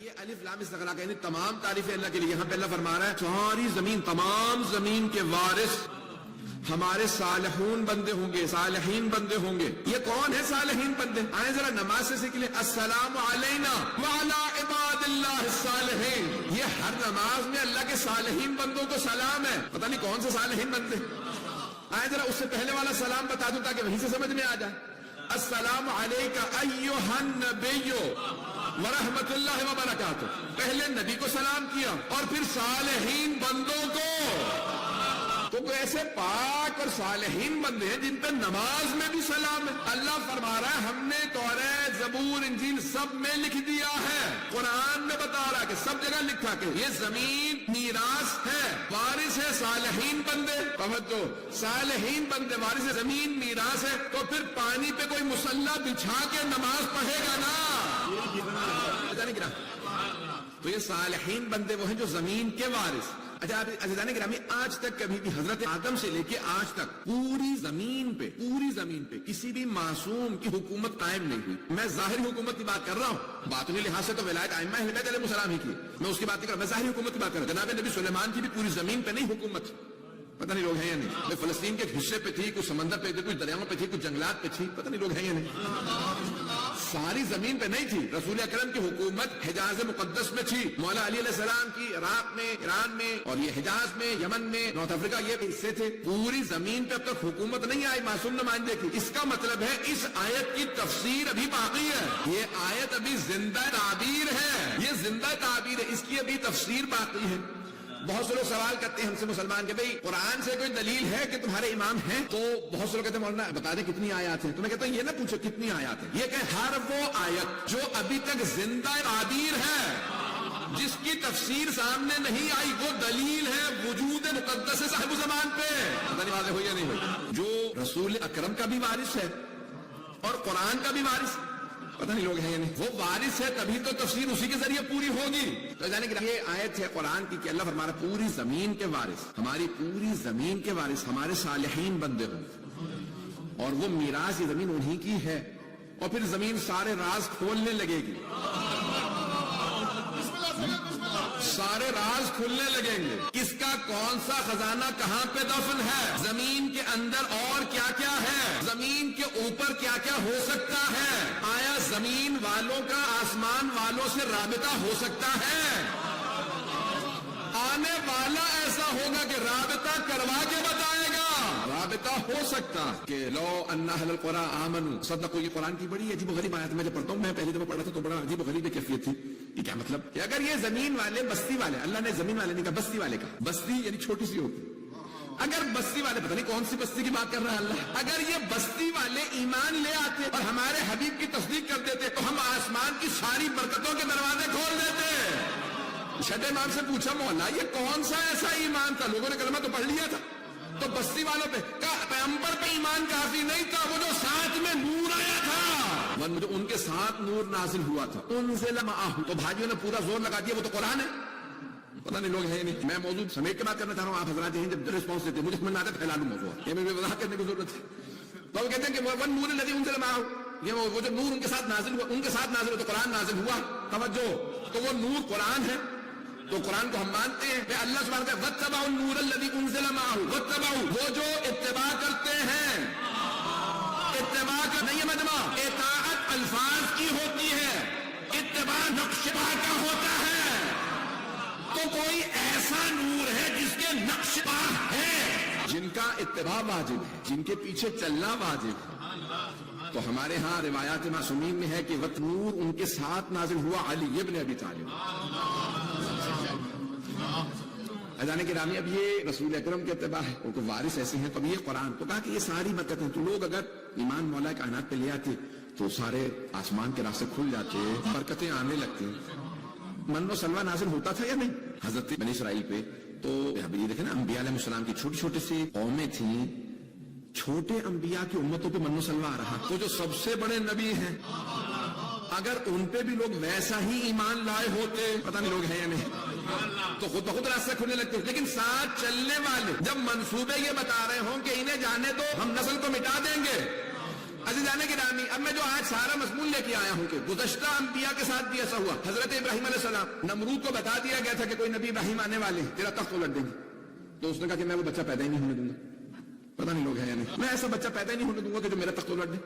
یہ الف لام استغراق یعنی تمام تعریفیں اللہ کے لیے. یہاں پہ اللہ فرما رہا ہے ساری زمین, تمام زمین کے وارث ہمارے صالحون بندے ہوں گے, صالحین بندے ہوں گے. یہ کون ہے صالحین بندے؟ آئیں ذرا نماز سے سیکھ لیں. السلام علینا وعلی عباد اللہ الصالحین. یہ ہر نماز میں اللہ کے صالحین بندوں کو سلام ہے. پتہ نہیں کون سے صالحین بندے. آئیں ذرا اس سے پہلے والا سلام بتا دوں تاکہ وہیں سے سمجھ میں آ جائے. السلام علیکہ ایھا النبی ورحمۃ اللہ وبرکاتہ. پہلے نبی کو سلام کیا اور پھر صالحین بندوں کو. تو کوئی ایسے پاک اور صالحین بندے ہیں جن پہ نماز میں بھی سلام ہے. اللہ فرما رہا ہے ہم نے توریت, زبور, انجیل سب میں لکھ دیا ہے. قرآن میں بتا رہا ہے کہ سب جگہ لکھا کہ یہ زمین میراث ہے, وارث ہے صالحین بندے. توجہ, صالحین بندے وارث ہے, زمین میراث ہے. تو پھر پانی پہ کوئی مصلی بچھا کے نماز پڑھے گا نا. تو یہ صالحین بندے وہ ہیں جو زمین کے وارث. اچھا عزیزان گرامی, آج تک کبھی بھی حضرت آدم سے لے کے آج تک پوری زمین پہ کسی بھی معصوم کی حکومت قائم نہیں ہوئی. میں ظاہری حکومت کی بات کر رہا ہوں, باطنی لحاظ سے تو ولایت ائمہ اہل بیت علیہ السلام ہی کی, میں اس کی بات نہیں کر رہا. میں ظاہری حکومت کی بات کر رہا ہوں. جناب نبی سلیمان کی بھی پوری زمین پہ نہیں حکومت. پتہ نہیں لوگ ہیں یا نہیں. کوئی فلسطین کے حصے پہ تھی, کوئی سمندر پہ تھی, کوئی دریاؤں پہ تھی, کوئی جنگلات پہ تھی. پتہ نہیں لوگ ہیں یا نہیں. ساری زمین پہ نہیں تھی. رسول اکرم کی حکومت حجاز مقدس میں تھی. مولا علی علیہ السلام کی عراق میں, ایران میں, اور یہ حجاز میں, یمن میں, نارتھ افریقہ, یہ حصے تھے. پوری زمین پہ اب تک حکومت نہیں آئی معصوم نمائندے کی. اس کا مطلب ہے اس آیت کی تفسیر ابھی باقی ہے. یہ آیت ابھی زندہ تعبیر ہے. یہ زندہ تعبیر ہے, اس کی ابھی تفسیر باقی ہے. بہت سے لوگ سوال کرتے ہیں ہم سے مسلمان کہ بھئی قرآن سے کوئی دلیل ہے کہ تمہارے امام ہیں؟ تو بہت سے لوگ کہتے ہیں مولانا بتا دیں کتنی آیات ہیں. تو میں کہتا ہوں یہ نہ پوچھو کتنی آیات ہیں, یہ کہ ہر وہ آیت جو ابھی تک زندہ تعبیر ہے, جس کی تفسیر سامنے نہیں آئی, وہ دلیل ہے وجود مقدس صاحب زمان پہ. پتہ نہیں واضح ہوئی یا نہیں ہوئی. جو رسول اکرم کا بھی وارث ہے اور قرآن کا بھی وارث, پتہ نہیں لوگ ہیں یا نہیں, وہ وارث ہے تبھی تو تفسیر اسی کے ذریعے پوری ہوگی. تو یعنی کہ یہ آیت ہے قرآن کی کہ اللہ فرما رہا ہے پوری زمین کے وارث, ہماری پوری زمین کے وارث ہمارے صالحین بندے ہوں, اور وہ میراث یہ زمین انہی کی ہے. اور پھر زمین سارے راز کھولنے لگے گی, سارے راز کھلنے لگیں گے. کس کا کون سا خزانہ کہاں پہ دفن ہے, زمین کے اندر اور کیا کیا ہے, زمین کے اوپر کیا کیا ہو سکتا ہے. آیا زمین والوں کا آسمان والوں سے رابطہ ہو سکتا ہے؟ آنے والا ایسا ہوگا کہ رابطہ کروا کے بتائے گا. رابطہ ہو سکتا کہ لو ان اہل القرى آمنوا صدقوا. یہ قرآن کی بڑی عجیب و غریب آیت میں جب پڑھتا ہوں, میں پہلی دفعہ پڑھا تھا تو بڑا عجیب و غریب کیفیت تھی. یہ کیا مطلب کہ اگر یہ زمین والے بستی والے, اللہ نے زمین والے نہیں کہا بستی والے کا, بستی یعنی چھوٹی سی ہوتی, اگر بستی والے, پتہ نہیں کون سی بستی کی بات کر رہا ہے اللہ, اگر یہ بستی والے ایمان لے آتے اور ہمارے حبیب کی تصدیق کر دیتے تو ہم آسمان کی ساری برکتوں کے دروازے کھول دیتے. چھٹے امام سے پوچھا مولا یہ کون سا ایسا ایمان تھا, لوگوں نے کلمہ تو پڑھ لیا تھا, تو بستی والوں پہ پیغمبر پہ ایمان کافی نہیں تھا, وہ جو ساتھ میں نور آیا تھا, جو ان کے ساتھ نور نازل ہوا تھا, انزل معہ. تو بھائیوں نے پورا زور لگا دیا وہ تو قرآن ہے. پتہ نہیں لوگ ہیں نہیں. میں موضوع سمیٹ کے بات کرنا چاہ رہا ہوں, آپ حضرات ہیں جب رسپانس دیتے مجھے سمجھ میں آتا ہے پھیلا لوں موضوع, یہ میرے وضاحت کرنے کی ضرورت ہے. تو وہ کہتے ہیں کہ وہ نور الذی انزل معہ, یہ وہ جو نور ان کے ساتھ نازل ہوا, ان کے ساتھ نازل ہوا تو قرآن نازل ہوا. توجہ, تو وہ نور قرآن ہے, تو قرآن کو ہم مانتے ہیں کہ اللہ سبحانہ وتعالی واتبعوا النور الذی انزل معہ, واتبعوا وہ جو اتباع کرتے ہیں. اتباع کا نہیں ہے مجمع, اطاعت الفاظ کی ہوتی ہے, اتباع نقش پا کا ہوتا ہے. تو کوئی ایسا نور ہے جس کے نقش پا ہے, جن کا اتباع واجب ہے, جن کے پیچھے چلنا واجب ہے. تو ہمارے ہاں روایات معصومین میں ہے کہ وہ نور ان کے ساتھ نازل ہوا علی ابن ابی طالب. اذان کے رامی, اب یہ رسول اکرم کے اتباع ہے, ان کو وارث ایسے ہیں. تو اب یہ قرآن تو کہا کہ یہ ساری برکتیں, تو لوگ اگر ایمان مولا کائنات پہ لے آتے تو سارے آسمان کے راستے کھل جاتے, برکتیں آنے لگتی. من و سلوہ نازل ہوتا تھا یا نہیں حضرت بنی اسرائیل پہ؟ تو اب یہ دیکھیں نا, انبیاء علیہ السلام کی چھوٹی چھوٹی سی قومیں تھیں, چھوٹے انبیاء کی امتوں پہ من و سلوہ آ رہا. تو جو سب سے بڑے نبی ہیں, اگر ان پہ بھی لوگ ویسا ہی ایمان لائے ہوتے, پتہ نہیں لوگ ہیں یا نہیں, تو خود بخود راستے کھلنے لگتے. لیکن ساتھ چلنے والے جب منصوبے یہ بتا رہے ہوں کہ انہیں جانے دو ہم نسل کو مٹا دیں گے. عزیزان گرامی, اب میں جو آج سارا مضمون لے کے آیا ہوں کہ گزشتہ انبیاء کے ساتھ بھی ایسا ہوا. حضرت ابراہیم علیہ السلام نمرود کو بتا دیا گیا تھا کہ کوئی نبی ابراہیم آنے والے ہیں, تیرا تخت الٹ دیں گے. تو اس نے کہا کہ میں وہ بچہ پیدا ہی نہیں ہونے دوں گا. پتہ نہیں لوگ ہیں یا نہیں, میں ایسا بچہ پیدا ہی نہیں ہونے دوں گا کہ جو میرا تخت الٹ دے.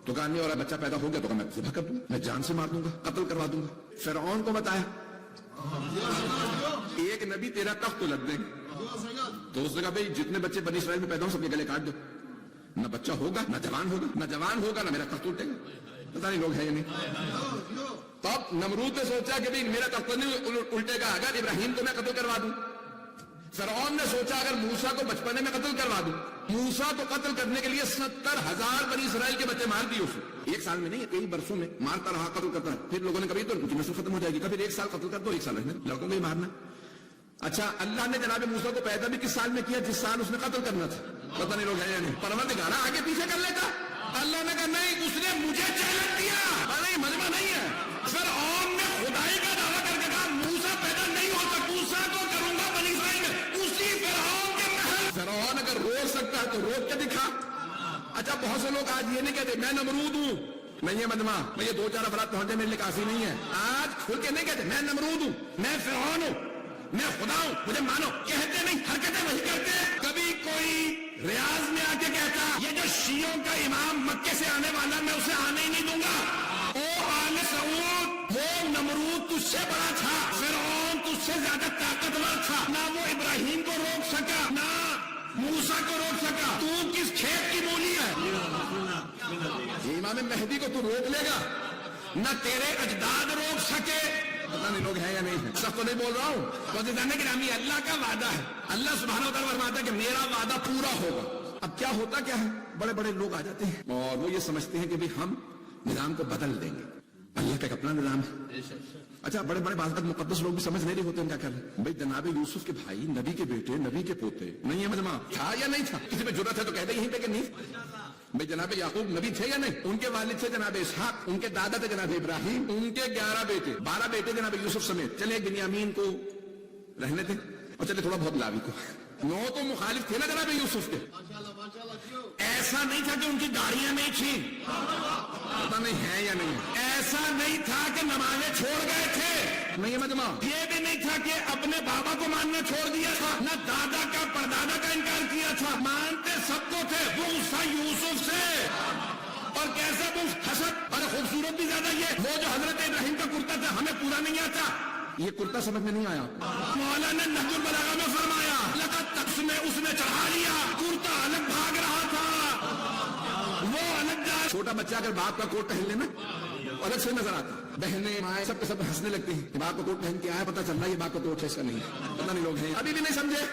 تو کہا نہیں, اور بچہ پیدا ہو گیا تو میں ذبح کر دوں گا, میں جان سے مار دوں گا, قتل کروا دوں گا. فرعون کو بتایا ایک نبی تیرا تخت الٹ دیں گے. تو اس نے کہا بھائی جتنے بچے بنی اسرائیل میں پیدا ہوں سب کے گلے کاٹ دو. نہ بچہ ہوگا نہ جوان ہوگا, نہ جوان ہوگا نہ میرا تخت الٹے گا. پتہ نہیں لوگ ہیں یا نہیں. تب نمرود نے سوچا کہ بھائی میرا تخت نہیں الٹے گا اگر ابراہیم کو میں قتل کروا دوں. فرعون نے سوچا اگر موسیٰ کو بچپنے میں قتل کروا دوں. موسیٰ کو قتل کرنے کے لیے 70,000 بنی اسرائیل کے بچے مار دیے اسے. ایک سال میں نہیں, کئی برسوں میں مارتا رہا, قتل کرتا ہے. پھر لوگوں نے کبھی تو ان کی نسل ختم ہو جائے گی, پھر ایک سال قتل کر دو, ایک سال رہنے لڑکوں کو ہی مارنا. اچھا, اللہ نے جناب موسیٰ کو پیدا بھی کس سال میں کیا جس سال اس نے قتل کرنا تھا. پتہ نہیں لوگ ہیں یا نہیں. پروردگار آگے پیچھے کر لیتا. اللہ نے کہا نہیں, اس نے مجھے چیلنج دیا. نہیں, مجمع نہیں ہے. فرعون نے خدائی کا دعویٰ کر کے کہا موسیٰ پیدا نہیں ہو سکتا, موسیٰ کو کروں گا بنی اسرائیل میں اسی فرعون کے محل. فرعون اگر روک سکتا ہے تو روک کے دکھا. اچھا, بہت سے لوگ آج یہ نہیں کہتے میں نمرود ہوں, نہیں ہے مجمع, میں یہ 2-4 افراد پہنچے میرے لیے کافی نہیں ہے. آج کھل کے نہیں کہتے میں نمرود ہوں, میں فرعون ہوں, میں خدا ہوں, مجھے مانو. کہتے نہیں, حرکتیں وہی کرتے. کبھی کوئی ریاض میں آ کے کہتا یہ جو شیعوں کا امام مکے سے آنے والا میں اسے آنے ہی نہیں دوں گا. او آل سعود, وہ نمرود تجھ سے بڑا تھا, فرعون تجھ سے زیادہ طاقتور تھا. نہ وہ ابراہیم کو روک سکا نہ موسیٰ کو روک سکا. تو کس کھیت کی مولی ہے؟ یہ امام مہدی کو تو روک لے گا, نہ تیرے اجداد روک سکے. پتہ نہیں لوگ ہیں یا نہیں ہیں. سب تو نہیں بول رہا ہوں. تو جانے کہ اللہ کا وعدہ ہے. اللہ سبحانہ و تعالیٰ فرماتا ہے کہ میرا وعدہ پورا ہوگا. اب کیا ہوتا کیا ہے, بڑے بڑے لوگ آ جاتے ہیں اور وہ یہ سمجھتے ہیں کہ بھی ہم نظام کو بدل دیں گے. اللہ کا ایک اپنا نظام ہے. اچھا, بڑے بڑے بعض مقدس لوگ بھی سمجھ نہیں رہے ہوتے ہیں کیا کر رہے ہیں. بھائی جناب یوسف کے بھائی, نبی کے بیٹے, نبی کے پوتے, نہیں ہے مجمع, تھا یا نہیں تھا. کسی پہ جرات ہے تو کہہ دے یہیں پہ کہ نہیں. بھائی جناب یعقوب نبی تھے یا نہیں, ان کے والد تھے جناب اسحاق, ان کے دادا تھے جناب ابراہیم, ان کے 11 بیٹے, 12 بیٹے جناب یوسف سمیت. چلے بنیامین کو رہنے تھے اور چلے تھوڑا بہت لاوی کو. 9 تو مخالف تھے نا جناب یوسف کے. ایسا نہیں تھا کہ ان کی گاڑیاں نہیں تھیں, پتہ نہیں ہے یا نہیں. ایسا نہیں تھا کہ نمازیں چھوڑ گئے تھے, نہیں مجمع. یہ بھی نہیں تھا کہ اپنے بابا کو ماننا چھوڑ دیا تھا, نہ دادا کا پردادا کا انکار کیا تھا. مانتے سب کو تھے. وہ غصہ یوسف سے, اور کیسا وہ حسد, اور خوبصورت بھی زیادہ یہ وہ جو حضرت ابراہیم کا کرتا تھا ہمیں پورا نہیں آتا. یہ کرتا سمجھ میں نہیں آیا. مولانا نہج البلاغہ میں فرمایا لقد تقص میں اس نے چڑھا لیا, کرتا الگ بھاگ رہا تھا, وہ الگ جا. چھوٹا بچہ اگر باپ کا کوٹ پہن لے نا الگ سے نظر آتا. بہنیں مائیں سب کے سب ہنسنے لگتی ہیں. باپ کا کوٹ پہن کے آیا, پتہ چل رہا ہے یہ باپ کا کوٹ ہے, اس کا نہیں. پتہ نہیں لوگ ہیں ابھی بھی نہیں سمجھے.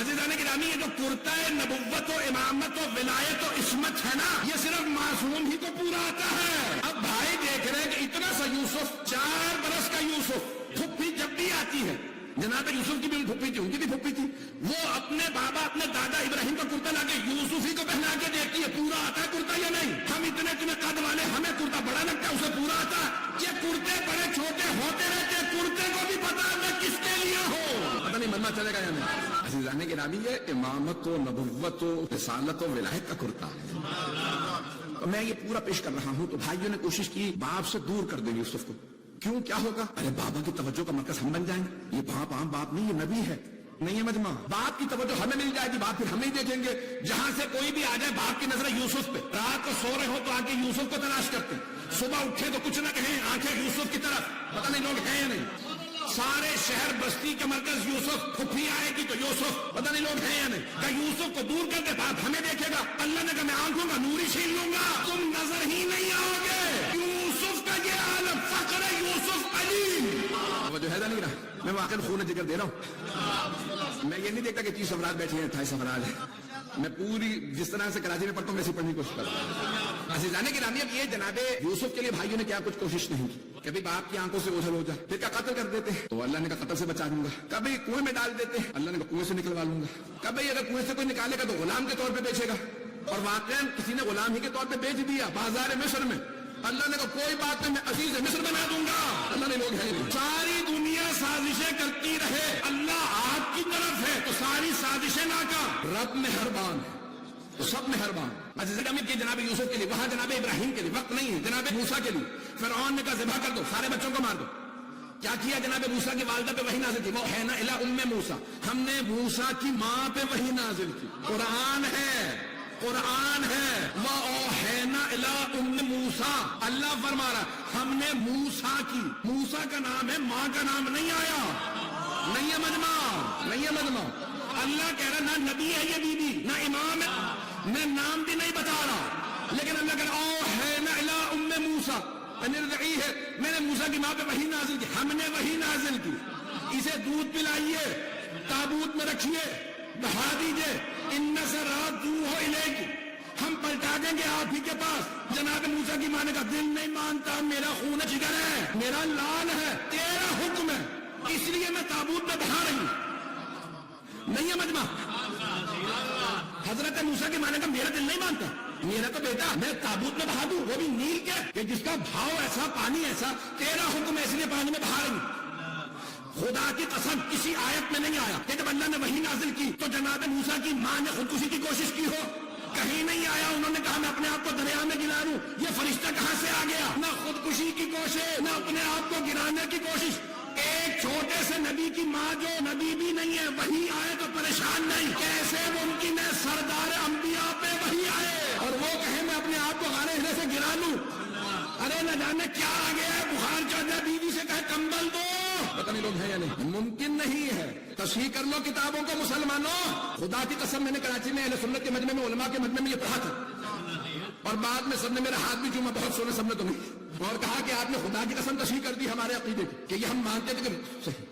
عزیزان گرامی, یہ جو کرتا ہے نبوت و امامت و ولایت و عصمت ہے نا, یہ صرف معصوم ہی کو پورا آتا ہے. اب بھائی دیکھ رہے ہیں کہ اتنا سا یوسف, 4 برس کا یوسف, پھپھی جب بھی آتی ہے, جناب یوسف کی بھی پھپھی تھی, ان کی بھی پھپھی تھی, وہ اپنے بابا اپنے دادا ابراہیم کا کرتا لا کے یوسف ہی کو پہنا کے دیکھتی ہے پورا آتا ہے کرتا یا نہیں. ہم اتنے قد والے, ہمیں کرتا بڑا لگتا ہے, اسے پورا آتا ہے. یہ کرتے بڑے چھوٹے ہوتے رہتے, کرتے کو بھی پتا میں کس کے لیے ہوں. پتہ نہیں مننا چلے گا یا نہیں. عزیزان گرامی, یہ امامت و نبوت و رسالت و ولایت کا کرتا ہے. میں یہ پورا پیش کر رہا ہوں تو بھائیوں نے کوشش کی باپ سے دور کر دیں یوسف کو. کیوں, کیا ہوگا؟ ارے بابا کی توجہ کا مرکز ہم بن جائیں گے. یہ باپ عام باپ نہیں, یہ نبی ہے, نہیں ہے مجمع. باپ کی توجہ ہمیں مل جائے گی, باپ پھر ہمیں دیکھیں گے. جہاں سے کوئی بھی آ جائے باپ کی نظر یوسف پہ. رات کو سو رہے ہو تو آ کے یوسف کو تلاش کرتے, صبح اٹھے تو کچھ نہ کہیں, آنکھیں یوسف کی طرف. پتہ نہیں لوگ ہیں یا نہیں. سارے شہر بستی کا مرکز یوسف, پھپھی آئے گی تو یوسف, پتہ نہیں لوگ ہیں یا نہیں. کہ یوسف کو دور کر دے, باپ ہمیں دیکھے گا. اللہ نے کہا میں آنکھوں کا نور ہی چھین لوں گا, تم نظر ہی نہیں آؤ گے. یوسف کا یہ عالم فخر ہے, یوسف علی. جو ہے نہیں رہا, میں واقعی خون ذکر دے رہا ہوں. میں یہ نہیں دیکھتا کہ 30 افراد بیٹھے ہیں, 28 افراد ہیں. میں پوری جس طرح سے کراچی میں پڑھتا ہوں ویسے پڑھنے کی کوشش کرتا ہوں. عزیزان گرامی, اب یہ جناب یوسف کے لیے بھائیوں نے کیا کچھ کوشش نہیں کی. کبھی باپ کی آنکھوں سے اوجھل ہو جائے, پھر کیا قتل کر دیتے تو اللہ نے کہا قتل سے بچا دوں گا. کبھی کنویں میں ڈال دیتے, اللہ نے کہا کنویں سے نکلوا لوں گا. کبھی اگر کنویں سے کوئی نکالے گا تو غلام کے طور پہ بیچے گا, اور واقعا کسی نے غلام ہی کے طور پہ بیچ دیا بازار مصر میں. اللہ نے کہا کوئی بات نہیں, میں عزیز مصر بنا دوں گا. اللہ نے لوگ ہیں, ساری دنیا سازشیں کرتی رہے, اللہ آپ کی طرف ہے تو ساری سازشیں ناکام. رب مہربان ہے, تو سب مہربان. کہ جناب یوسف کے لیے, وہاں جناب ابراہیم کے لیے وقت نہیں ہے, جناب موسیٰ کے لیے فرعون نے کہا ذبح کر دو, سارے بچوں کو مار دو. کیا کیا جناب موسیٰ کی والدہ پہ وحی نازل کی, وہ اوحینا الی ام موسیٰ, ہم نے موسیٰ کی ماں پہ وحی نازل کی. قرآن ہے, قرآن ہے. وہ اوحینا الی ام موسیٰ, اللہ فرما رہا ہم نے موسیٰ کی, موسیٰ کا نام ہے, ماں کا نام نہیں آیا. نہیں ہے مجمع, نہیں ہے مجمع. اللہ کہہ رہا نہ نبی ہے یہ بی بی, نہ امام ہے, میں نام بھی نہیں بتا رہا, لیکن اللہ کہہ رہا اوحینا الی ام موسیٰ انرضعی ہے, میں نے موسیٰ کی ماں پہ وحی نازل کی, ہم نے وحی نازل کی. اسے دودھ پلائیے, تابوت میں رکھیے, بہا دیجئے, ان سے رات دور ہو الیک, ہم پلٹا دیں گے آپ ہی کے پاس. جناب موسیٰ کی ماں نے کہا دل نہیں مانتا, میرا خون جگر ہے, میرا لال ہے, تیرا حکم ہے, اس لیے میں تابوت میں بہا رہی ہوں. نہیں ہے مجمع. حضرت موسیٰ کی ماں نے کہا میرا دل نہیں مانتا, میرا تو بیٹا میں تابوت میں بہا دوں, وہ بھی نیل کے, کہ جس کا بھاؤ ایسا, پانی ایسا, تیرا حکم ہے اس لیے پانی میں بہا رہی ہوں. خدا کی قسم کسی آیت میں نہیں آیا کہ جب اللہ نے وحی نازل کی تو جناب موسیٰ کی ماں نے خودکشی کی کوشش کی ہو, کہیں نہیں آیا. انہوں نے کہا میں اپنے آپ کو دریا میں گرا لوں, یہ فرشتہ کہاں سے آ گیا. نہ خودکشی کی کوشش, نہ اپنے آپ کو گرانے کی کوشش. ایک چھوٹے سے نبی کی ماں جو نبی بھی نہیں ہے, وہی آئے تو پریشان نہیں, کیسے ممکن ہے سردار انبیاء پہ وہی آئے اور وہ کہے میں اپنے آپ کو غارے ہرے سے گرا لوں. ارے نہ جانے کیا آ گیا ہے, بخار چڑھ جائے, بیوی سے کہے کمبل دو, پتہ نہیں لوگ ہیں یا نہیں. ممکن نہیں ہے. تصحیح کر لو کتابوں کو مسلمانوں. خدا کی قسم میں نے کراچی میں اہل سنت کے مجمع میں, علماء کے مجمع میں یہ پڑھا تھا, اور بعد میں سب نے میرا ہاتھ بھی چوما, بہت سونے سب نے تو نہیں, اور کہا کہ آپ نے خدا کی قسم تصحیح کر دی ہمارے عقیدے کی, کہ یہ ہم مانتے تھے کہ صحیح.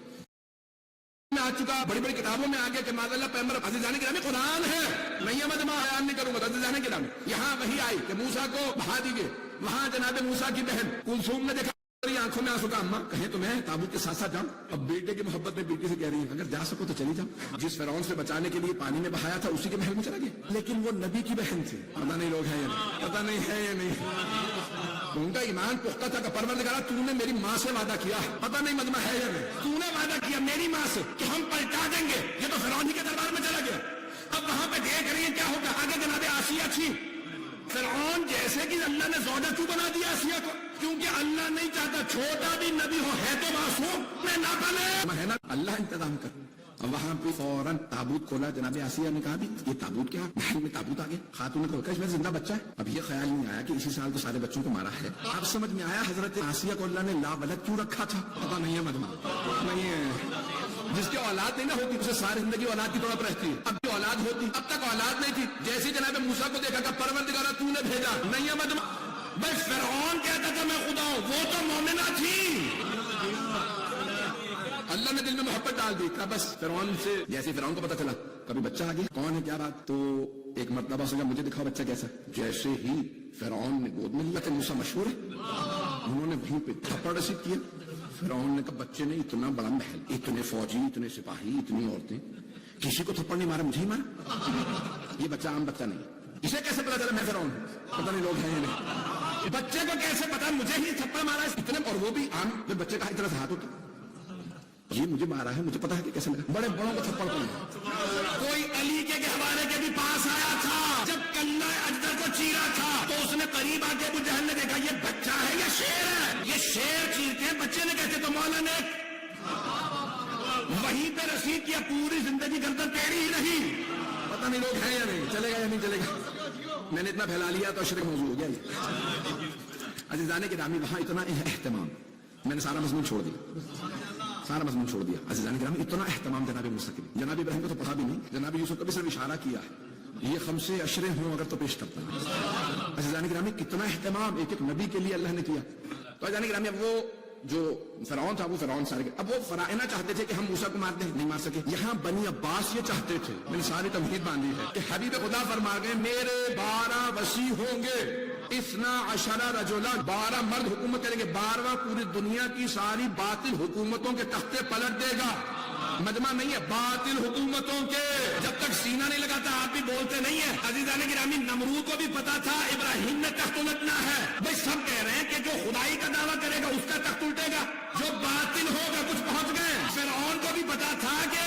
میں آ چکا, بڑی بڑی کتابوں میں آ گیا کہ ماذا اللہ پیغمبر عزیزان گرامی قرآن ہے, نہیں ہے مجمع بیان نہیں کروں گا. عزیزان گرامی یہاں وہی آئی کہ موسیٰ کو بہا دیجئے. وہاں جناب موسیٰ کی بہن کلثوم نے دیکھا, آنکھوں میں آنسو کا, اماں کہیں تو میں تابوت کے ساتھ ساتھ جاؤں. اب بیٹے کی محبت میں بیٹی سے کہہ رہی ہے اگر جا سکو تو چلی جاؤ. جس فرعون سے بچانے کے لیے پانی میں بہایا تھا اسی کے محل میں چلا گیا, لیکن وہ نبی کی بہن تھی. پتہ نہیں لوگ ہیں یا نہیں, پتہ نہیں ہے یا نہیں. ان کا ایمان پختہ تھا کہ پروردگار تو نے میری ماں سے وعدہ کیا, پتہ نہیں مجمع ہے یا نہیں, تو نے وعدہ کیا میری ماں سے کہ ہم پلٹا دیں گے. یہ تو فرعون ہی کے دربار میں چلا گیا. اب وہاں پہ دیکھ رہی ہے کیا ہوگا آگے. جناب آسیہ تھی, فرعون جیسے کہ اللہ نے زوجہ کیوں بنا دیا آسیہ کو, کیونکہ اللہ نہیں چاہتا چھوٹا بھی نبی ہو, ہے تو معصوم, میں نہ پلے, ہے نا, اللہ انتظام کر. وہاں پہ فوراً تابوت کھولا. جناب آسیہ نے کہا بھی یہ تابوت کیا, محل میں تابوت آ گیا. خاتون نے کہا اس میں زندہ بچہ ہے. اب یہ خیال نہیں آیا کہ اسی سال تو سارے بچوں کو مارا ہے. اب سمجھ میں آیا حضرت آسیہ کو اللہ نے لا ولد کیوں رکھا تھا. پتہ نہیں ہے مجمع, نہیں ہے. جس کی اولاد نہیں نہ ہوتی اسے ساری زندگی اولاد کی تڑپ رہتی ہے. اب کی اولاد ہوتی, اب تک اولاد نہیں تھی. جیسے جناب موسیٰ کو دیکھا کہ پروردگار تو نے بھیجا, نہیں ہے مجمع. بس فرعون کہتا تھا میں خدا ہوں, وہ تو مومنہ تھی. اللہ نے دل میں محبت ڈال دی. کہا بس فرعون سے, جیسے فرعون کو پتا چلا کبھی بچہ آ گیا, کون ہے کیا بات, تو ایک مرتبہ سوچا مجھے دکھاؤ بچہ کیسا. جیسے ہی فرعون نے گود میں لیا کہ موسیٰ مشہور ہے, انہوں نے وہیں پہ تھپڑ رسید کیا. فرعون نے کہا بچے نے اتنا بڑا محل, اتنے فوجی, اتنے سپاہی, اتنی عورتیں, کسی کو تھپڑ نہیں مارا, مجھے ہی مارا. یہ بچہ عام بچہ نہیں, اسے کیسے پتا چلا میں فرعون ہوں. پتہ نہیں لوگ ہیں یا نہیں. بچے کو کیسے پتا مجھے ہی تھپڑ مارا اتنے, اور وہ بھی عام. جب بچے کا اتنا سے ہاتھ ہوتا, یہ مجھے مارا ہے, مجھے پتا ہے کہ کیسے ملا. بڑے بڑوں کو تھپڑ پڑا. کوئی علی کے حوالے کے بھی پاس آیا تھا, جب کلہ اجدر کو چیرا تھا تو اس نے قریب آ کے ابو جہل نے دیکھا یہ بچہ ہے یا شیر ہے. یہ شیر چیرتے ہیں, بچے نے کہتے تو مولا نے وہیں پہ رسید کیا, پوری زندگی گردن ٹیڑھی ہی رہی. پتہ نہیں لوگ ہیں یا نہیں, چلے گا یا نہیں چلے گا. میں نے اتنا پھیلا لیا تو شرک موضوع ہو گیا. عزیزان گرامی وہاں اتنا اہتمام, میں نے سارا مضمون چھوڑ دیا, سارا مضمون چھوڑ دیا. عزیزان گرامی اتنا اہتمام جناب موسیٰ کے لیے. جناب ابراہیم کو تو پڑھا بھی نہیں, جناب یوسف کو بھی صرف اشارہ کیا ہے, یہ خمسے اشرے ہوں اگر تو پیش کرتا ہے. عزیزان گرامی کتنا اہتمام ایک ایک نبی کے لیے اللہ نے کیا. تو عزیزان گرامی اب وہ جو فرعون تھا وہ فرعون سارے گئے. اب وہ فرائنا چاہتے تھے کہ ہم موسیٰ کو مار دیں, نہیں مار سکے. یہاں بنی عباس یہ چاہتے تھے, میں نے ساری تمہید باندھی ہے کہ حبیب خدا فرما گئے میرے 12 وصی ہوں گے, 12 رجلا, 12 مرد حکومت کریں گے. 12واں پوری دنیا کی ساری باطل حکومتوں کے تختے پلٹ دے گا. مجمع نہیں ہے, باطل حکومتوں کے. جب تک سینہ نہیں لگاتا آپ بھی بولتے نہیں ہیں. عزیزان گرامی نمرود کو بھی پتا تھا ابراہیم نے تخت الٹنا ہے. بھائی سب کہہ رہے ہیں کہ جو خدائی کا دعویٰ کرے گا اس کا تخت الٹے گا, جو باطل ہوگا کچھ پہنچ گئے. فرعون کو بھی پتا تھا کہ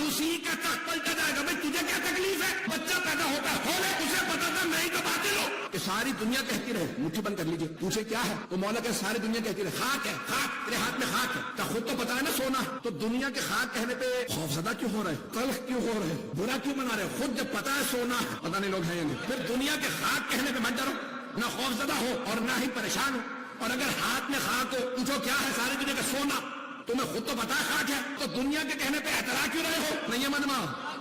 اسی کا تخت پلٹا جائے گا. بھائی تجھے کیا تکلیف ہے, بچہ پیدا ہوتا ہے کھولے اسے پتا تھا میں ہی تو باطل ہوں کہ ساری دنیا کہتی رہے مٹھی بند کر لیجیے پوچھے کیا ہے وہ مولا کہ ساری دنیا کہتی رہے خاک ہے خاک تیرے ہاتھ میں خاک ہے تو خود تو پتا ہے نا سونا تو دنیا کے خاک کہنے پہ خوفزدہ کیوں ہو رہے تلخ کیوں ہو رہے برا کیوں بنا رہے خود جب پتا ہے سونا ہے پتا نہیں لوگ ہیں یا نہیں پھر دنیا کے خاک کہنے پہ مت ڈرو نہ خوفزدہ ہو اور نہ ہی پریشان ہو اور اگر ہاتھ میں خاک ہو پوچھو کیا ہے ساری دنیا کا سونا تمہیں خود تو پتا ہے خاک ہے تو دنیا کے کہنے پہ اعتراض کیوں رہے ہو نہیں ہے مدماغ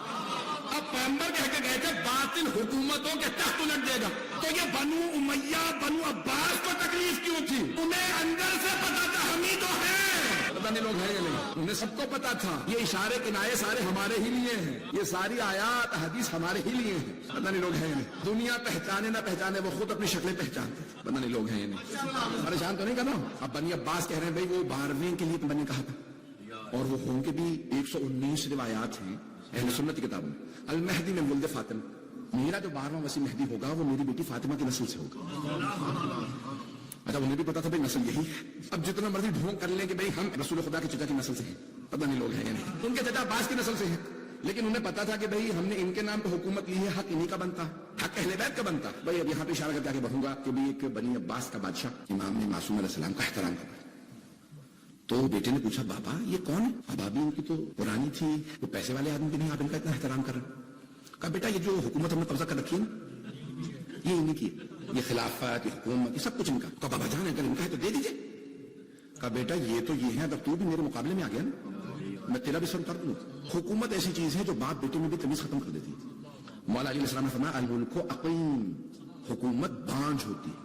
اب پیغمبر کہہ کے گئے تھے باطل حکومتوں کے تخت الٹ دے گا تو یہ بنو امیہ بنو عباس کو تکلیف کیوں تھی انہیں اندر سے پتا تھا ہم ہی تو ہیں پتا نہیں لوگ ہیں یا نہیں انہیں سب کو پتا تھا یہ اشارے کنائے سارے ہمارے ہی لیے ہیں یہ ساری آیات حدیث ہمارے ہی لیے ہیں پتا نہیں لوگ ہیں یا نہیں دنیا پہچانے نہ پہچانے وہ خود اپنی شکلیں پہچانتے پتا نہیں لوگ ہیں یا نہیں پریشان تو نہیں کرنا اب بنی عباس کہہ رہے ہیں بھائی وہ 12ویں کے لیے بنی کہا تھا اور وہ ہوں کے بھی 119 روایات ہیں اہل سنت کی کتابوں المہدی میں ولد فاطمہ میرا جو 12واں وسیع مہدی ہوگا وہ میری بیٹی فاطمہ کی نسل سے ہوگا اچھا انہیں بھی پتا تھا بھائی نسل یہی ہے اب جتنا مرضی ڈھونگ کر لیں کہ بھائی ہم رسول خدا کے چچا کی نسل سے ہیں پتہ نہیں لوگ ہیں یا نہیں ان کے چچا عباس کی نسل سے ہیں لیکن انہیں پتا تھا کہ بھائی ہم نے ان کے نام پہ حکومت لی ہے حق انہی کا بنتا حق اہل بیت کا بنتا بھائی اب یہاں پہ اشارہ کر کے آگے بڑھوں گا کہ بھائی ایک بنی عباس کا بادشاہ امام نے معصوم علیہ السلام کا احترام کرا تو بیٹے نے پوچھا بابا یہ کون ہے اب ابھی ان کی تو پرانی تھی وہ پیسے والے آدمی بھی نہیں آپ ان کا اتنا احترام کر رہے کہا بیٹا یہ جو حکومت ہم نے قبضہ کر رکھی ہے نا یہ انہیں کی یہ خلافت یہ حکومت یہ سب کچھ ان کا تو بابا جان اگر ان کا ہے تو دے دیجیے کہا بیٹا یہ تو یہ ہے اگر تو بھی میرے مقابلے میں آ گیا نا میں تیرا بھی سر کر دوں حکومت ایسی چیز ہے جو باپ بیٹے میں بھی تمیز ختم کر دیتی ہے مولا علیہ السلام نے فرمایا الملک عقیم حکومت بانجھ ہوتی ہے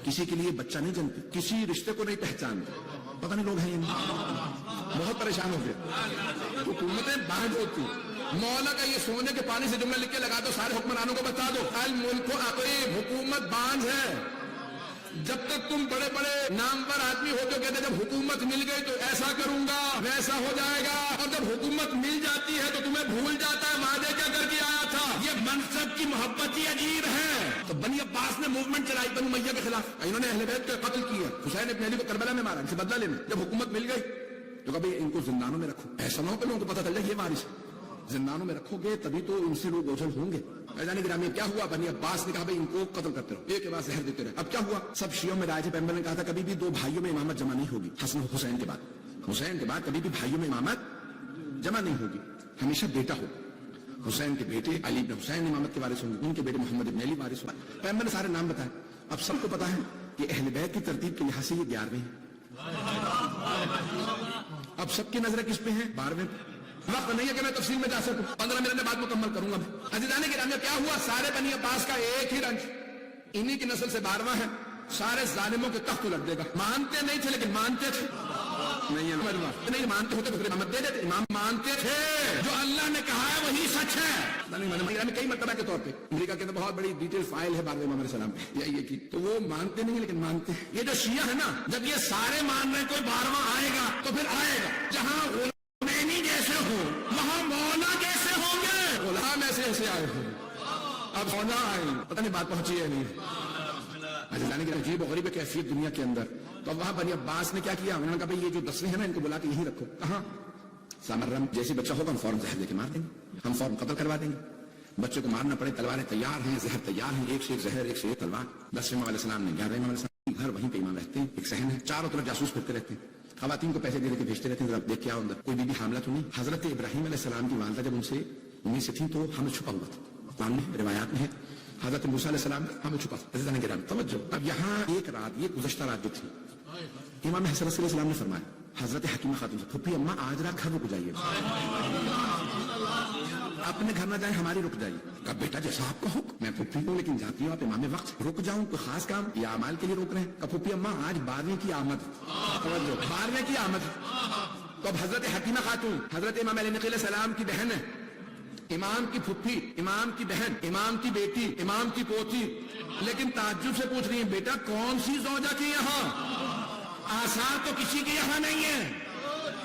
کسی کے لیے بچہ نہیں جنتی کسی رشتے کو نہیں پہچانتی پتہ نہیں لوگ ہیں بہت پریشان ہو گئے حکومتیں بانجھ ہوتی مولا کا یہ سونے کے پانی سے جملہ لکھ کے لگا دو سارے حکمرانوں کو بتا دو الملک عقیم حکومت بانجھ ہے جب تک تم بڑے بڑے نامور آدمی ہو تو کہتے جب حکومت مل گئی تو ایسا کروں گا ویسا ہو جائے گا اور جب حکومت مل جاتی ہے تو تمہیں بھول جاتا ہے وعدے کیا کر کے آیا تھا یہ منصب کی محبت ہی عجیب ہے تو بنی عباس نے موومنٹ چلائی بنو امیہ کے خلاف انہوں نے اہل بیت کو قتل کیا حسین ابن علی کو کربلا میں مارا ان سے بدلہ لینا جب حکومت مل گئی تو کبھی ان کو زندانوں میں رکھو ایسا نہ ہو کہ لوگوں کو پتہ چل جائے یہ وارث زندانوں میں رکھو گے تبھی تو ان سے لوگ اوجھل ہوں گے جانے گرامی کیا ہوا بنی عباس نے کہا بھائی ان کو قتل کرتے رہو ایک کے بعد زہر دیتے رہے اب کیا ہوا سب شیعوں میں رائے تھے پیغمبر نے کہا تھا کبھی بھی دو بھائیوں میں امامت جمع نہیں ہوگی حسن حسین کے بعد کبھی بھی بھائیوں میں امامت جمع نہیں ہوگی ہمیشہ بیٹا ہوگا حسین کے بیٹے علی بن حسین امامت کے وارث ہوں گے ان کے بیٹے محمد بن علی وارث ہوں گے پیغمبر نے سارے نام بتائے اب سب کو پتا ہے کہ اہل بیت کی ترتیب کے لحاظ سے یہ 11ویں ہیں اب سب کی نظریں کس پہ ہیں 12ویں پہ وقت نہیں ہے کہ میں تفصیل میں جا سکوں 15 منٹ میں بات مکمل کروں گا عزیزان گرامی کیا ہوا سارے بنی عباس کا ایک ہی رنج انہی کی نسل سے 12واں ہے سارے ظالموں کے تخت الٹ دے گا مانتے نہیں تھے لیکن مانتے تھے نہیں مانتے ہوتے تو پھر امامت دے دیتے امام مانتے تھے جو اللہ نے کہا ہے وہی سچ ہے کئی مرتبہ کے طور پہ امریکہ کے اندر بہت بڑی ڈیٹیل فائل ہے 12ویں امام علیہ السلام پہ یہ کی تو وہ مانتے نہیں لیکن مانتے ہیں یہ جو شیعہ ہے نا جب یہ سارے مان رہے کوئی 12واں آئے گا تو پھر آئے گا جہاں غلامینی جیسے ہو وہاں مولا جیسے ہوں گے غلام ایسے آئے ہوں اب مولا آئے پتہ نہیں بات پہنچی ہے نہیں عزیزان کی عجیب و غریب کیفیت دنیا کے اندر تو وہاں بنی عباس نے کیا کیا انہوں نے کہا بھائی یہ جو 10ویں ہیں نا ان کو بلا کے یہیں رکھو کہاں سامرم جیسے بچہ ہوگا ہم فوراً زہر دے کے مار دیں گے ہم فوراً قتل کروا دیں گے بچے کو مارنا پڑے تلواریں تیار ہیں زہر تیار ہیں ایک سے ایک زہر ایک سے ایک تلوار 10ویں امام علیہ السلام نے 11ویں امام علیہ السلام گھر وہیں پہ امام رہتے ہیں ایک صحن ہے چاروں طرف جاسوس پھرتے رہتے ہیں خواتین کو پیسے دے کے بھیجتے رہتے ہیں ذرا دیکھ کے آؤ اندر کوئی بھی حاملہ تو نہیں حضرت ابراہیم علیہ السلام کی والدہ جب ان سے انہیں سے تھی تو حمل چھپا ہوا تھا قرآن میں روایات میں ہے حضرت موسیٰ علیہ السلام حمل چھپا تھا عزیزان گرامی توجہ اب یہاں ایک رات یہ گزشتہ رات جو تھی امام حسن علیہ السلام نے فرمایا حضرت حکیمہ خاتون سے پھپھی اماں آج رات گھر رک جائیے اپنے گھر نہ جائیں ہماری رک جائیے کہا بیٹا جیسا آپ کا حکم میں پھپھی ہوں لیکن جاتی ہوں آپ امام وقت رک جاؤں کوئی خاص کام یا اعمال کے لیے روک رہے ہیں کہا پھپھی اماں آج 12ویں کی آمد 12ویں کی آمد تو اب حضرت حکیمہ خاتون حضرت امام علیہ السلام کی بہن ہے امام کی پھپھی امام کی بہن امام کی بیٹی امام کی پوتی لیکن تعجب سے پوچھ رہی ہیں بیٹا کون سی زوجہ کی یہاں آثار تو کسی کے یہاں نہیں ہے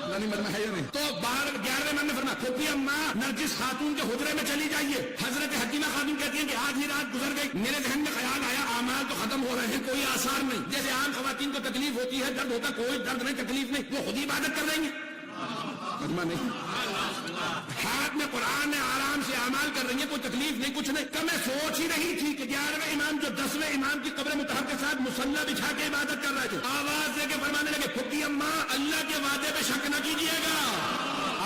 تو 11ویں امام نے فرمایا پھپھی اماں نرجس خاتون کے حجرے میں چلی جائیے حضرت حکیمہ خاتون کہتی ہیں کہ آج ہی رات گزر گئی میرے ذہن میں خیال آیا اعمال تو ختم ہو رہے ہیں کوئی آثار نہیں جیسے عام خواتین کو تکلیف ہوتی ہے درد ہوتا کوئی درد نہیں تکلیف نہیں وہ خود ہی عبادت کر رہی ہیں مجمع نہیں، ہاتھ میں قرآن ہے، آرام سے اعمال کر رہی ہیں، کوئی تکلیف نہیں، کچھ نہیں. کہ میں سوچ ہی رہی تھی کہ 11ویں امام جو 10ویں امام کی قبر مطہر کے ساتھ مصلی بچھا کے عبادت کر رہے تھے، آواز دے کے فرمانے لگے پھپھی اماں اللہ کے وعدے پہ شک نہ کیجیے گا،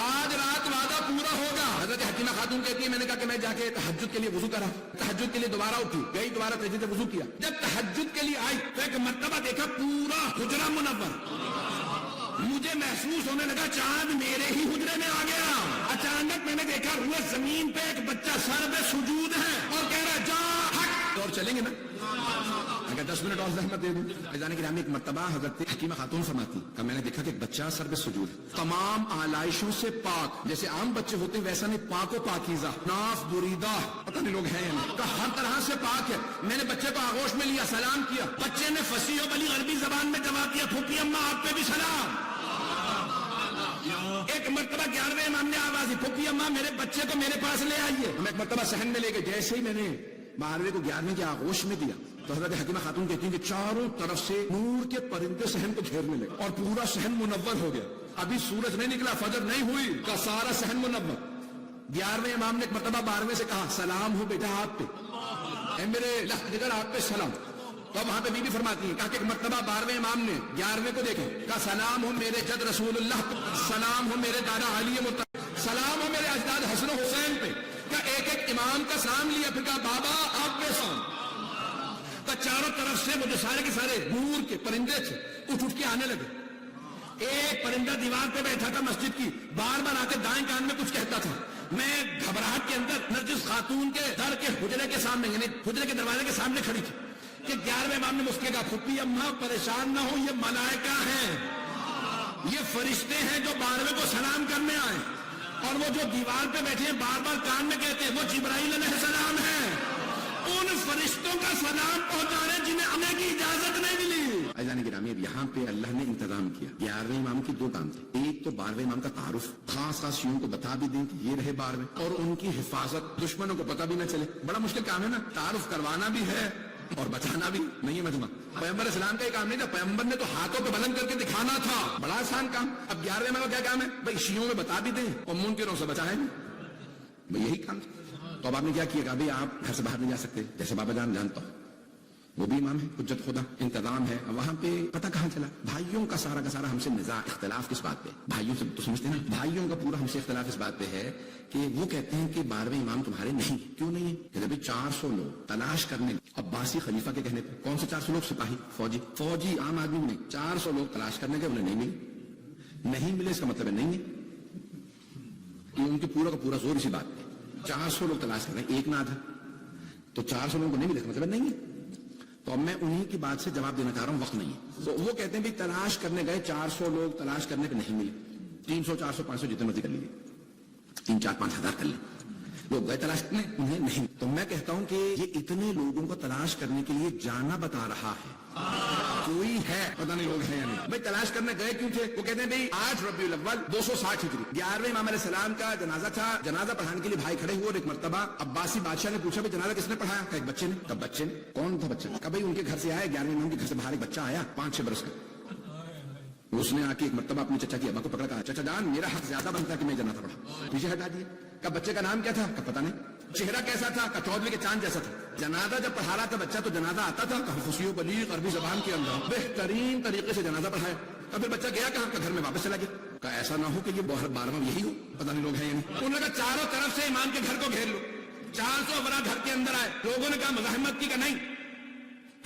آج رات وعدہ پورا ہوگا. حضرت حکیمہ خاتون کہتی ہے میں نے کہا کہ میں جا کے تہجد کے لیے وضو کرا، تہجد کے لیے دوبارہ اٹھی گئی، دوبارہ تہجد سے وضو کیا. جب تہجد کے لیے آئی تو ایک مرتبہ دیکھا پورا حجرہ منور، مجھے محسوس ہونے لگا چاند میرے ہی حجرے میں آ گیا. اچانک میں نے دیکھا روئے زمین پہ ایک بچہ سر پہ سجود ہے اور کہہ رہا جا ہٹ. اور چلیں گے نا، اگر 10 منٹ اور زحمت دے دوں. جانے کے نام ایک مرتبہ حضرت حکیمہ خاتون فرماتی کہ میں نے دیکھا کہ ایک بچہ سر پہ سجود ہے، تمام آلائشوں سے پاک، جیسے عام بچے ہوتے ہیں ویسا نہیں، پاک و پاکیزہ، ناف بریدہ، پتہ نہیں لوگ ہیں کہ ہر طرح سے پاک ہے. میں نے بچے کو آغوش میں لیا، سلام کیا، بچے نے فصیح و بلیغ عربی زبان میں جواب دیا پھوپھی اماں آپ پہ بھی سلام. ایک مرتبہ 11ویں امام نے آواز دی پھوپھی اماں میرے بچے کو میرے پاس لے آئیے. ہم ایک مرتبہ صحن میں لے گئے، جیسے ہی میں نے 12ویں کو 11ویں کے آغوش میں دیا تو حضرت حکیمہ خاتون کہتی ہیں کہ چاروں طرف سے نور کے پرندے صحن کو گھیرنے لگے اور پورا صحن منور ہو گیا. ابھی سورج نہیں نکلا، فجر نہیں ہوئی کا سارا صحن منور. 11ویں امام نے ایک مرتبہ 12ویں سے کہا سلام ہو بیٹا آپ پہ، اے میرے لخت جگر آپ پہ سلام. تو وہاں پہ بی بی فرماتی ہیں کہا کہ ایک مرتبہ 12ویں امام نے 11ویں کو دیکھا، کہا سلام ہو میرے جد رسول اللہ، سلام ہو میرے دادا علی مرتضی، سلام ہو میرے اجداد حسن و حسین پہ. کہ ایک ایک امام کا سلام لیا، پھر کہا بابا آپ پہ سلام. کہ چاروں طرف سے وہ جو سارے کے سارے نور کے پرندے تھے اٹھ کے آنے لگے. ایک پرندہ دیوار پہ بیٹھا تھا مسجد کی، بار بار آ کے دائیں کان میں کچھ کہتا تھا. میں گھبراہٹ کے اندر نرجس خاتون کے در کے حجرے کے سامنے، یعنی حجرے کے دروازے کے سامنے کھڑی تھی کہ 11ویں امام نے مسکے کہا پھپھی اماں پریشان نہ ہو، یہ ملائکہ ہیں، یہ فرشتے ہیں جو 12ویں کو سلام کرنے آئے، اور وہ جو دیوار پہ بیٹھے ہیں بار بار کان میں کہتے ہیں وہ جبرائیل علیہ السلام ہیں. ان فرشتوں کا سلام پہنچانے جنہیں آنے کی اجازت نہیں ملی. عزیزان گرامی اب یہاں پہ اللہ نے انتظام کیا. 11ویں امام کی 2 کام تھے، ایک تو 12ویں امام کا تعارف، خاص خاص شیعوں کو بتا بھی دیں کہ یہ رہے 12ویں، اور ان کی حفاظت، دشمنوں کو پتہ بھی نہ چلے. بڑا مشکل کام ہے نا، تعارف کروانا بھی ہے اور بچانا بھی نہیں ہے. مجمع پیغمبر اسلام کا یہ کام نہیں تھا، پیغمبر نے تو ہاتھوں پہ بلند کر کے دکھانا تھا، بڑا آسان کام. اب 11ویں امام کا کیا کام ہے؟ بھائی شیعوں میں بتا بھی دیں اور منکروں سے بچائیں بھی، بھائی یہی کام تھا. تو اب آپ نے کیا کیا کہ آپ گھر سے باہر نہیں جا سکتے، جیسے بابا جان جانتا ہوں وہ بھی امام ہے، حجت خدا، انتظام ہے. وہاں پہ پتہ کہاں چلا؟ بھائیوں کا سارا ہم سے نزاع، اختلاف کس بات پہ؟ بھائیوں سے تو سمجھتے ہیں نا، بھائیوں کا پورا ہم سے اختلاف اس بات پہ ہے کہ وہ کہتے ہیں کہ 12ویں امام تمہارے نہیں. کیوں نہیں ہے؟ کہ جب 400 لوگ تلاش کرنے، عباسی خلیفہ کے کہنے پہ، کون سے 400 لوگ؟ سپاہی، فوجی عام آدمی نہیں، 400 لوگ تلاش کرنے کے، انہیں نہیں ملے. اس کا مطلب ہے نہیں ہے، ان کے پورا کا پورا زور اسی بات پہ. 400 لوگ تلاش کر رہے ہیں، ایک نہ آدھا، تو 400 لوگوں کو نہیں ملے، اس کا مطلب نہیں ہے. تو اب میں انہی کی بات سے جواب دینا چاہ رہا ہوں، وقت نہیں ہے. تو وہ کہتے ہیں بھی تلاش کرنے گئے، 400 لوگ تلاش کرنے پہ نہیں ملے. 300 400 500 جتنے مرضی کر لیجیے، 3 4 5 ہزار کر لیں، لوگ گئے تلاش کرنے، انہیں نہیں. تو میں کہتا ہوں کہ یہ اتنے لوگوں کو تلاش کرنے کے لیے جانا بتا رہا ہے، کوئی ہے، پتہ نہیں لوگ ہیں یا نہیں. بھائی تلاش کرنے گئے کیوں تھے؟ وہ کہتے ہیں بھائی 8 ربیع الاول 260 ہجری 11ویں امام علیہ السلام کا جنازہ تھا. جنازہ پڑھانے کے لیے بھائی کھڑے ہوئے اور ایک مرتبہ عباسی بادشاہ نے پوچھا بھائی جنازہ کس نے پڑھایا؟ کہ ایک بچے نے. کب بچے نے؟ کون تھا بچہ؟ کہ بھائی ان کے گھر سے آیا، 11ویں امام کے گھر سے باہر ایک بچہ آیا 5 6 برس کا. اس نے آ کے ایک مرتبہ اپنے چچا کی ابا کو پکڑا، کہا چچا جان میرا حق زیادہ بنتا کہ میں جنازہ پڑھا. پیچھے ہٹا دیا. کہ بچے کا نام کیا تھا؟ کہ پتہ نہیں. چہرہ کیسا تھا؟ کہ چودھویں کے چاند جیسا تھا. جنازہ جب پڑھا رہا تھا بچہ تو جنازہ آتا تھا کہ فصیح و بلیغ عربی زبان کے اندر بہترین طریقے سے جنازہ پڑھایا. تو پھر بچہ گیا کہاں؟ کہ گھر میں واپس چلا گیا. کہ ایسا نہ ہو کہ یہ 12واں یہی ہو، پتہ نہیں لوگ ہیں یا نہیں. انہوں نے کہا چاروں طرف سے امام کے گھر کو گھیر لو. 400 افراد گھر کے اندر آئے. لوگوں نے کہا مزاحمت کی کہ نہیں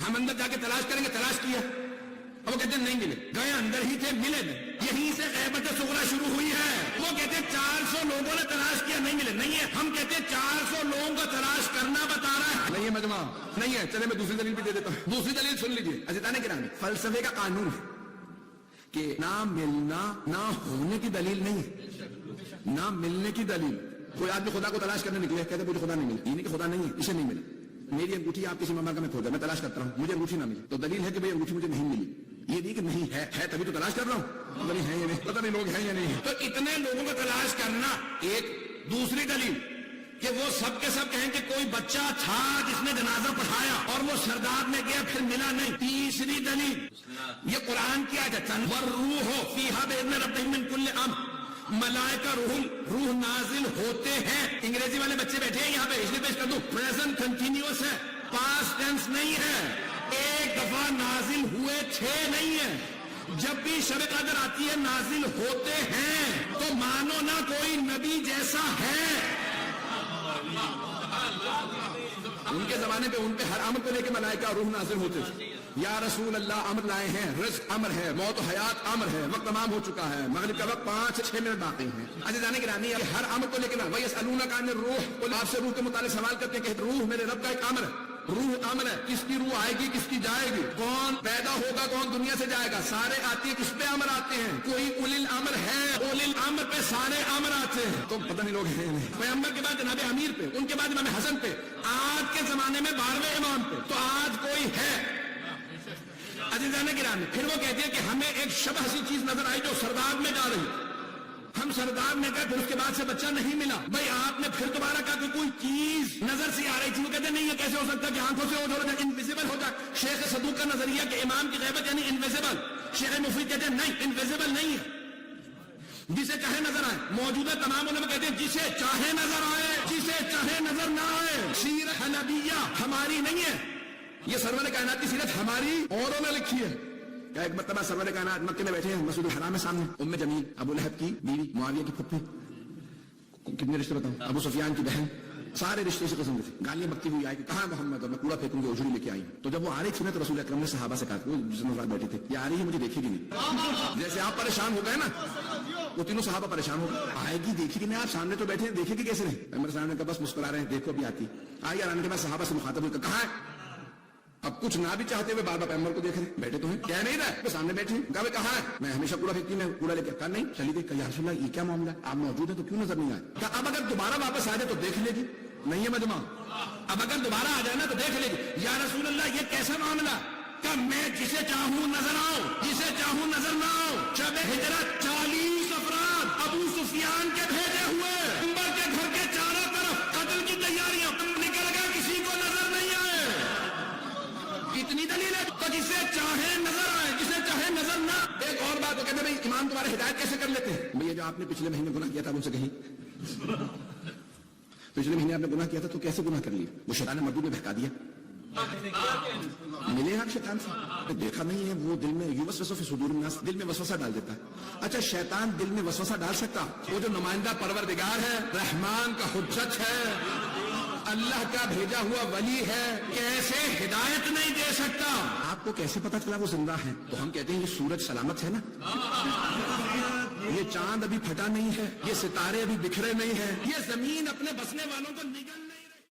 ہم اندر جا کے تلاش کریں گے. تلاش کیا اور وہ کہتے ہیں نہیں ملے. گئے اندر ہی تھے، ملے نہیں. یہیں سے غیبت صغریٰ شروع ہوئی ہے. وہ کہتے ہیں 400 لوگوں نے تلاش کیا نہیں ملے. نہیں ہے، ہم کہتے ہیں 400 لوگوں کا تلاش کرنا بتا رہا ہے. نہیں ہے مجمع، نہیں ہے. چلے میں دوسری دلیل بھی دے دیتا ہوں. دوسری دلیل سن لیجیے. عزیزان گرامی، فلسفے کا قانون ہے کہ نہ ملنا نہ ہونے کی دلیل نہیں ہے، نہ ملنے کی دلیل. کوئی آدمی خدا کو تلاش کرنے نکلے، کہتے مجھے خدا نہیں ملا. یہ نہیں کہ خدا نہیں ہے، اسے نہیں ملا. میری انگوٹھی آپ کسی ماما کا میں کھو جائے، میں تلاش کرتا رہا ہوں، مجھے انگوٹھی نہ ملی، تو دلیل ہے کہ بھائی انگوٹھی مجھے نہیں ملی. یہ نہیں کہ نہیں ہے تبھی تو تلاش کر رہا ہوں، پتہ نہیں ہے یا نہیں، پتہ نہیں لوگ ہیں یا نہیں. تو اتنے لوگوں کو تلاش کرنا ایک. دوسری دلیل کہ وہ سب کے سب کہیں کہ کوئی بچہ تھا جس نے جنازہ پڑھایا اور وہ سرداب میں گیا پھر ملا نہیں. تیسری دلیل یہ قرآن کی آیت ہے، وَالرُّوحُ فِيهَا بِإِذْنِ رَبِّهِم مِّن كُلِّ أَمْرٍ. ملائکہ روح نازل ہوتے ہیں. انگریزی والے بچے بیٹھے ہیں یہاں پہ، اس لیے پیش کر دوں، پریزنٹ کنٹینیوس ہے، پاسٹ ٹینس نہیں ہے. ایک دفعہ نازل ہوئے تھے نہیں ہے. جب بھی شب قدر آتی ہے نازل ہوتے ہیں، تو مانو نہ کوئی نبی جیسا ہے. ان کے زمانے پہ ان پہ ہر امر کو لے کے ملائکہ روح نازل ہوتے تھے. یا رسول اللہ امر لائے ہیں، رزق امر ہے، موت و حیات امر ہے، وقت تمام ہو چکا ہے، مغرب کا وقت 5 سے 6 منٹ باقی ہیں. عزیزان گرامی، ہر امر کو لے کے وَيَسْأَلُونَكَ عَنِ الرُّوحِ، آپ سے روح کے متعلق سوال کرتے ہیں کہ روح میرے رب کا ایک امر ہے. روح امر ہے، کس کی روح آئے گی، کس کی جائے گی، کون پیدا ہوگا، کون دنیا سے جائے گا، سارے آتی ہے، کس پہ امر آتے ہیں. کوئی اولی الامر ہے، اولی الامر پہ سارے امر آتے ہیں. تو پتہ نہیں لوگ ہیں نہیں. پیغمبر کے بعد جناب امیر پہ، ان کے بعد امام حسن پہ، آج کے زمانے میں 12ویں امام پہ. تو آج کوئی ہے. عزیزان گرامی، پھر وہ کہتے ہیں کہ ہمیں ایک شبہ سی چیز نظر آئی جو سرداب میں جا رہی. ہم سرداب میں گئے، پھر اس کے بعد سے بچہ نہیں ملا. بھائی آپ نے پھر دوبارہ کہا کہ کوئی چیز نظر سے آ رہی تھی. وہ کہتے ہیں نہیں، یہ کیسے ہو سکتا ہے کہ آنکھوں سے ہو جائے، انویزیبل ہو جائے. شیخ صدوق کا نظریہ کہ امام کی غیبت یعنی انویزیبل. شیخ مفید کہتے ہیں نہیں، انویزیبل نہیں ہے، جسے چاہے نظر آئے. موجودہ تمام علماء کہتے ہیں جسے چاہے نظر آئے، جسے چاہے نظر نہ آئے. سیرت نبیہ ہماری نہیں ہے، یہ سرور کائنات کی سیرت ہماری اوروں نے لکھی ہے. کیا ایک مرتبہ سرور کائنات مکے میں بیٹھے ہیں، مسجد الحرام میں سامنے ام جمیل، ابو لہب کی بیوی، معاویہ کی پھپھی، کتنے رشتے بتاؤں، ابو سفیان کی بہن، سارے رشتے سے قسم تھے. گالیاں بکتی ہوئی آئی کہ کہاں محمد، اور میں کوڑا پھینکوں گی، اجڑی لے کے آئی. تو جب وہ آ رہی تھی نا، تو رسول اکرم نے صحابہ سے کہا، وہ جس میں بیٹھے تھے، یہ آ رہی ہے، مجھے دیکھے گی نہیں. جیسے آپ پریشان ہو گئے نا، وہ تینوں صحابہ پریشان ہو گئے. آئے گی، دیکھے گی نہیں، آپ سامنے تو بیٹھے ہیں، دیکھے گی کیسے نہیں. میرے سامنے کا بس مسکرا رہے ہیں، دیکھو ابھی آتی. آئی آنے کے بعد صحابہ سے مخاطب ہو کر کہاں ہے. اب کچھ نہ بھی چاہتے ہوئے بار بار پیغمبر کو دیکھ رہے، بیٹھے تو ہیں، کہہ نہیں رہے، وہ سامنے بیٹھے ہیں. کہاں ہے، میں ہمیشہ کوڑا پھینکتی، میں کوڑا لے کے. کہا نہیں، چلی گئی. یا رسول اللہ یہ کیا معاملہ ہے، آپ موجود ہیں تو کیوں نظر نہیں آئے. کہا اب اگر دوبارہ واپس آ جائے تو دیکھ لے گی. نہیں ہے مجمع، اب اگر دوبارہ آ جائے نا تو دیکھ لے گی. یا رسول اللہ یہ کیسا معاملہ، کہ میں جسے چاہوں نظر آؤں، جسے چاہوں نظر نہ آؤں. شب ہجرت 40 افراد ابو سفیان کے بھیجے ہوئے، عمر کے گھر کے چاروں طرف قتل کی تیاریاں، نکل گئے، کسی کو نظر نہیں آئے. اتنی دلیل ہے. تو جسے چاہے نظر آئے، جسے چاہے نظر نہ. ایک اور بات وہ کہتے ہیں امام تمہارے ہدایت کیسے کر لیتے ہیں. بھئی جو آپ نے پچھلے مہینے گناہ کیا تھا ان سے کہیں، پچھلے مہینے آپ نے گناہ کیا تھا تو کیسے گناہ کر لیا. وہ شیطان مردود نے بہکا دیا. ملے آپ شیطان سے، دیکھا نہیں ہے. وہ دل میں یوسوس فی صدور الناس، دل میں وسوسہ ڈال دیتا ہے. اچھا شیطان دل میں وسوسہ ڈال سکتا؟ وہ جو نمائندہ پروردگار ہے، رحمان کا حجت ہے، اللہ کا بھیجا ہوا ولی ہے، کیسے ہدایت نہیں دے سکتا؟ آپ کو کیسے پتا چلا وہ زندہ ہے؟ تو ہم کہتے ہیں یہ سورج سلامت ہے نا، یہ چاند ابھی پھٹا نہیں ہے، یہ ستارے ابھی بکھرے نہیں ہیں، یہ زمین اپنے بسنے والوں کو نگل نہیں